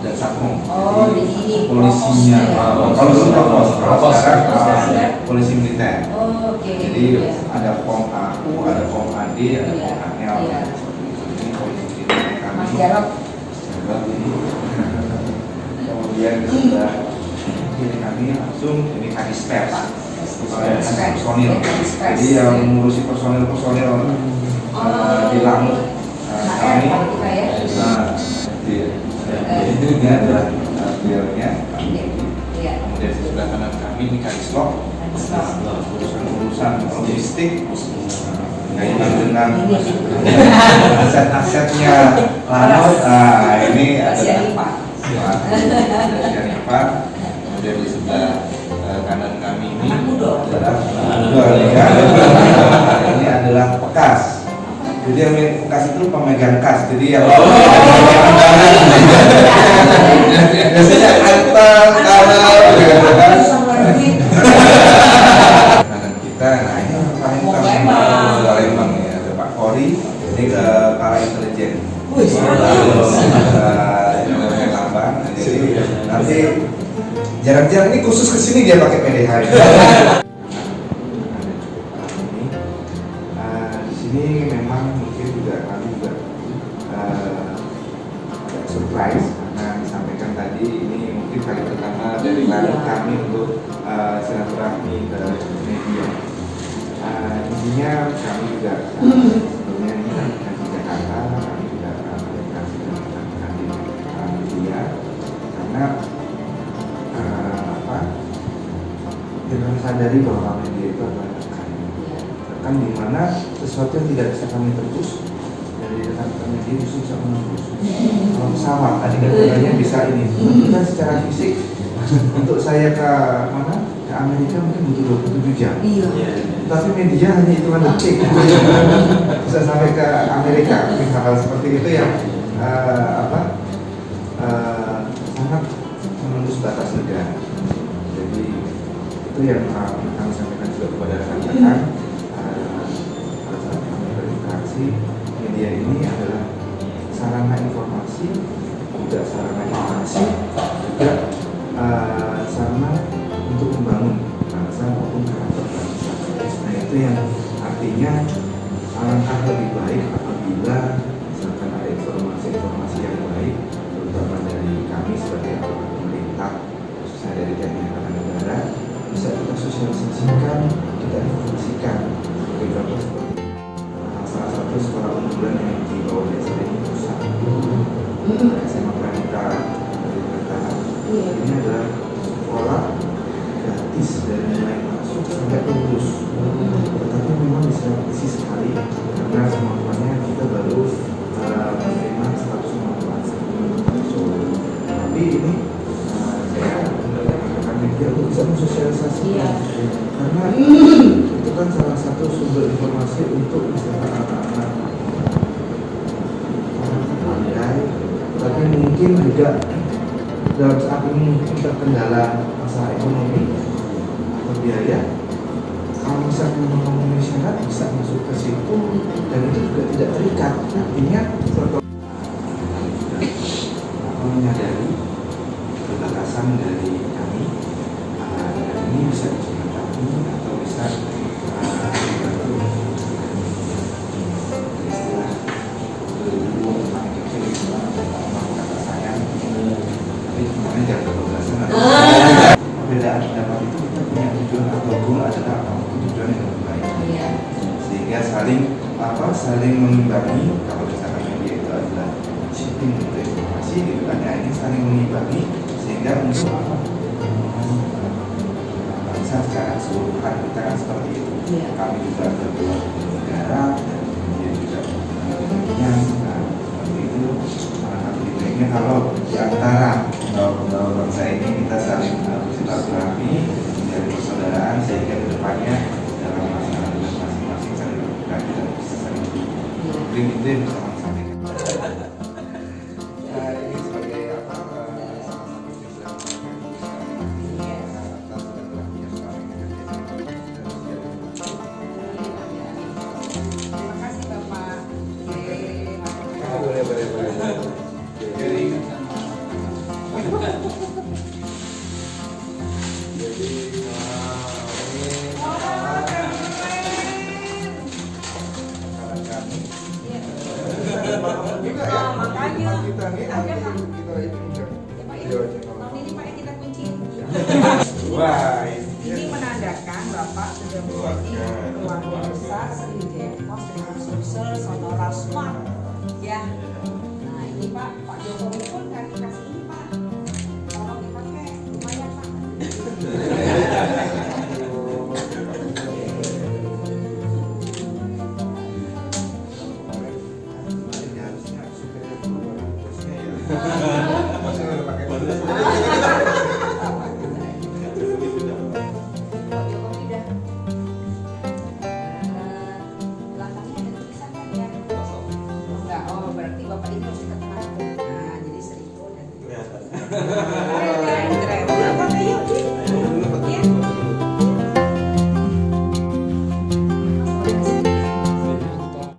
Dan Satpol. Oh, di ini. Polisinya. Kalau dulu Provos, kalau sekarang polisi militer. Oh, oke. Jadi ada Pom aku, ada Pom Adi, ada Iya. Pom Anel. Iya. Ini polisi militer kami. Mas Jarot. Kemudian sudah ini kami langsung ini kadis pers. Personil. Jadi yang mengurusi personil di Lanut kami. Jadi ini adalah beliaunya. Kemudian di sebelah kanan kami ini kadis log. Urusan logistik kaitan dengan aset-asetnya Lanut. Ini adalah Pak. Kemudian di sebelah kanan kami ini adalah ini adalah Pekas. Jadi yang Pekas itu pemegang kas. Jadi yang biasanya antar kalau kanan kita, nah ini Palembang ya, ada Pak Kori, ini ke para intelijen. Jadi nanti jarang-jarang ini khusus kesini dia pakai PDH. Di sini memang mungkin juga kami juga agak surprise karena disampaikan tadi ini mungkin kali pertama dari kami untuk silaturahmi ke media. Intinya kami juga sebelumnya ini di Jakarta kami juga komunikasi dengan media karena dengan sadari bahwa media itu adalah rekan di mana sesuatu yang tidak bisa kami tebus dari rekan-rekan media justru bisa menembus. Kalau pesawat tadi katanya bisa ini, kita secara fisik untuk saya ke mana ke Amerika mungkin butuh 27 jam. Tapi media hanya hitungan detik bisa sampai ke Amerika. Hal seperti itu yang sangat menembus batas negara. Jadi itu yang kami sampaikan juga kepada rekan-rekan pada saat kami berinteraksi. Media ini adalah sarana informasi, juga sarana edukasi, juga sarana untuk membangun bangsa maupun karakter bangsa. Nah itu yang artinya alangkah lebih baik apabila misalkan ada informasi-informasi yang baik, terutama dari kami sebagai aparat pemerintah, khususnya dari TNI Angkatan Udara, bisa kita sosialisasikan, kita informasikan sebagai contoh seperti salah satu sekolah unggulan yang di bawah desa ini pusat SMA Pramuka dari Bertahan. Ini adalah sekolah gratis dari mulai masuk sampai lulus. Tetapi memang diseleksi sekali karena kemampuannya kita baru menerima status kemampuan. Tapi ini saya menggunakan media untuk bisa mensosialisasikan karena itu kan salah satu sumber informasi untuk misalkan anak-anak pandai, tapi mungkin juga dalam saat ini mungkin terkendala masalah ekonomi atau biaya. Kalau misalnya memenuhi syarat bisa masuk ke situ dan itu juga tidak terikat. Artinya menyadari keterbatasan dari kami dan ini bisa dijembatani atau bisa dibantu istilah dulu orang kecil kata sayang, tapi semuanya jangan kebablasan. Perbedaan pendapat itu kita punya tujuan atau goal adalah apa? Tujuan yang lebih baik, sehingga saling mengimbangi. Kalau misalkan media itu adalah shipping untuk informasi gitu kan, ya ini saling mengimbangi sehingga untuk bangsa secara keseluruhan kita kan seperti itu. Kami juga berdua negara dan kemudian juga dunia seperti itu. Lebih baiknya kalau di antara bangsa ini kita saling bersilaturahmi menjadi persaudaraan sehingga kedepannya dalam masalah masing-masing saling berbagi dan bisa saling beri itu yang bisa kami sampaikan. Ini sebagai apa? kurangin Ada, Pak. kita itu Ya, Pak, ya. videonya. Tahun ini Pak yang kita kunci. Wah, Ini menandakan Bapak sudah menjadi keluarga besar Sri Depos dengan Sulsel Sonora Smart. Ya. Nah ini Pak Jokowi pun kami kasih ini Pak. Kalau dipakai lumayan Pak. Pak Jokowi dah. Belakangnya ada tulisan kan ya? Enggak, oh berarti Bapak ini harus ketemu. Nah jadi 1000 dan